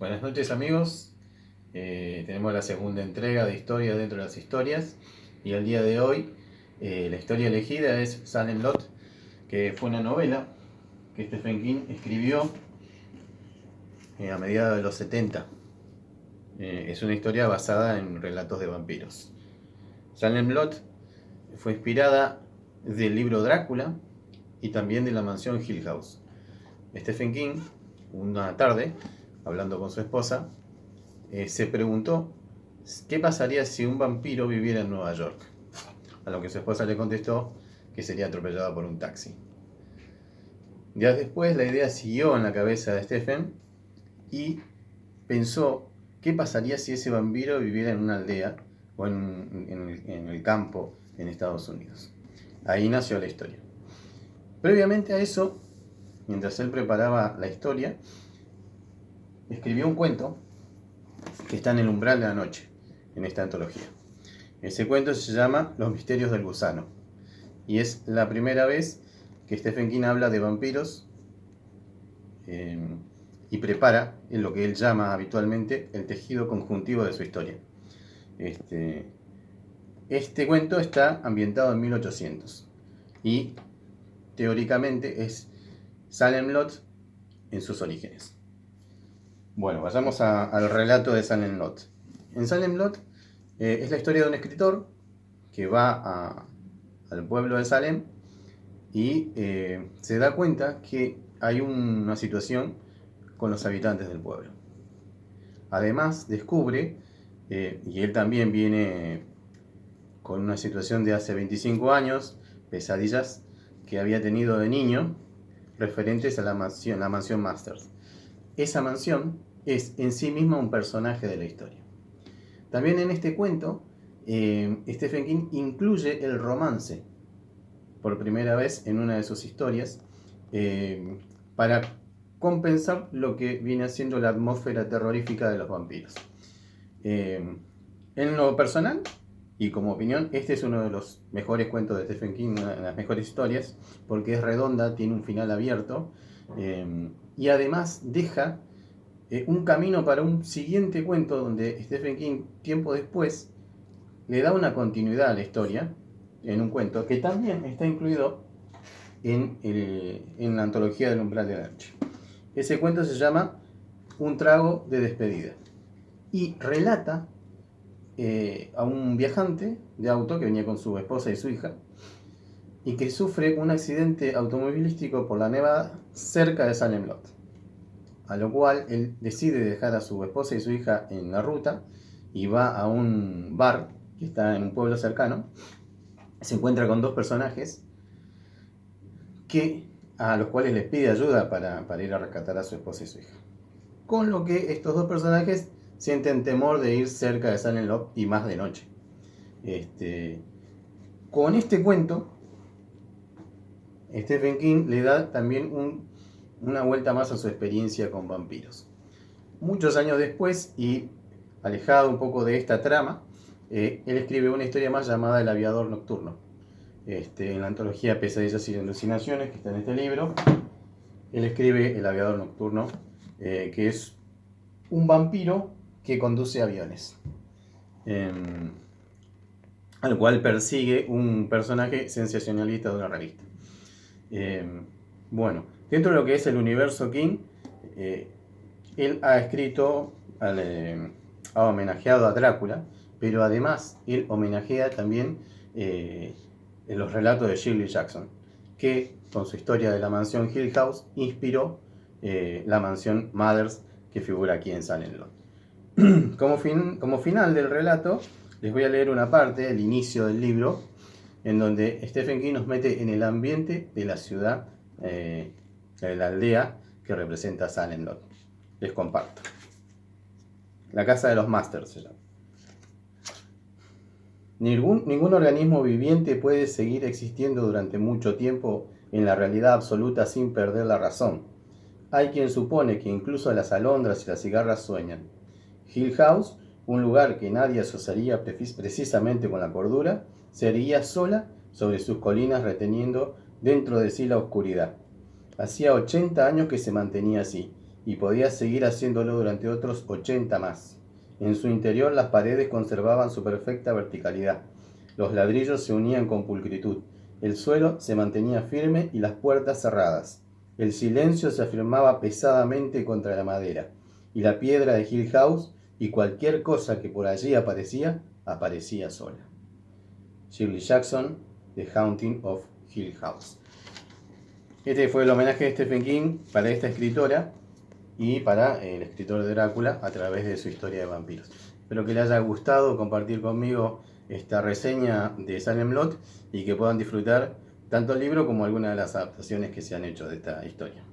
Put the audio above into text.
Buenas noches amigos, tenemos la segunda entrega de Historia dentro de las historias y el día de hoy la historia elegida es Salem Lot, que fue una novela que Stephen King escribió a mediados de los 70. Es una historia basada en relatos de vampiros. Salem Lot fue inspirada del libro Drácula y también de la mansión Hill House. Stephen King, una tarde, hablando con su esposa, se preguntó qué pasaría si un vampiro viviera en Nueva York. A lo que su esposa le contestó que sería atropellado por un taxi. Días después la idea siguió en la cabeza de Stephen y pensó qué pasaría si ese vampiro viviera en una aldea o en el campo en Estados Unidos. Ahí nació la historia. Previamente a eso, mientras él preparaba la historia, escribió un cuento que está en el umbral de la noche, en esta antología. Ese cuento se llama Los misterios del gusano, y es la primera vez que Stephen King habla de vampiros y prepara en lo que él llama habitualmente el tejido conjuntivo de su historia. Este cuento está ambientado en 1800 y teóricamente es Salem Lot en sus orígenes. Bueno, vayamos al relato de Salem Lot. En Salem Lot es la historia de un escritor que va al pueblo de Salem y se da cuenta que hay una situación con los habitantes del pueblo. Además descubre, y él también viene con una situación de hace 25 años, pesadillas que había tenido de niño referentes a la mansión Masters. Esa mansión es en sí misma un personaje de la historia. También en este cuento, Stephen King incluye el romance por primera vez en una de sus historias para compensar lo que viene siendo la atmósfera terrorífica de los vampiros. En lo personal y como opinión, este es uno de los mejores cuentos de Stephen King, una de las mejores historias, porque es redonda, tiene un final abierto y además deja un camino para un siguiente cuento donde Stephen King, tiempo después, le da una continuidad a la historia en un cuento que también está incluido en la antología del umbral de la noche. Ese cuento se llama Un trago de despedida y relata a un viajante de auto que venía con su esposa y su hija y que sufre un accidente automovilístico por la nevada cerca de Salem Lot, a lo cual él decide dejar a su esposa y su hija en la ruta y va a un bar que está en un pueblo cercano. Se encuentra con dos personajes a los cuales les pide ayuda para ir a rescatar a su esposa y su hija. Con lo que estos dos personajes sienten temor de ir cerca de Salem Lot y más de noche. Con este cuento, Stephen King le da también una vuelta más a su experiencia con vampiros. Muchos años después, y alejado un poco de esta trama, él escribe una historia más llamada El aviador nocturno. En la antología Pesadillas y alucinaciones, que está en este libro, él escribe El aviador nocturno, que es un vampiro que conduce aviones, al cual persigue un personaje sensacionalista de una revista. Bueno, dentro de lo que es el universo King, él ha escrito, ha homenajeado a Drácula, pero además él homenajea también en los relatos de Shirley Jackson, que con su historia de la mansión Hill House inspiró la mansión Mothers que figura aquí en Salem Lot. Como final del relato, les voy a leer una parte, el inicio del libro, en donde Stephen King nos mete en el ambiente de la ciudad, de la aldea que representa Salem Lot. Les comparto. La casa de los Masters se llama. Ningún organismo viviente puede seguir existiendo durante mucho tiempo en la realidad absoluta sin perder la razón. Hay quien supone que incluso las alondras y las cigarras sueñan. Hill House, un lugar que nadie asociaría precisamente con la cordura, se erguía sola sobre sus colinas reteniendo dentro de sí la oscuridad. Hacía 80 años que se mantenía así, y podía seguir haciéndolo durante otros 80 más. En su interior las paredes conservaban su perfecta verticalidad. Los ladrillos se unían con pulcritud. El suelo se mantenía firme y las puertas cerradas. El silencio se afirmaba pesadamente contra la madera, y la piedra de Hill House y cualquier cosa que por allí aparecía, aparecía sola. Shirley Jackson, The Haunting of Hill House. Este fue el homenaje de Stephen King para esta escritora y para el escritor de Drácula a través de su historia de vampiros. Espero que les haya gustado compartir conmigo esta reseña de Salem Lot y que puedan disfrutar tanto el libro como algunas de las adaptaciones que se han hecho de esta historia.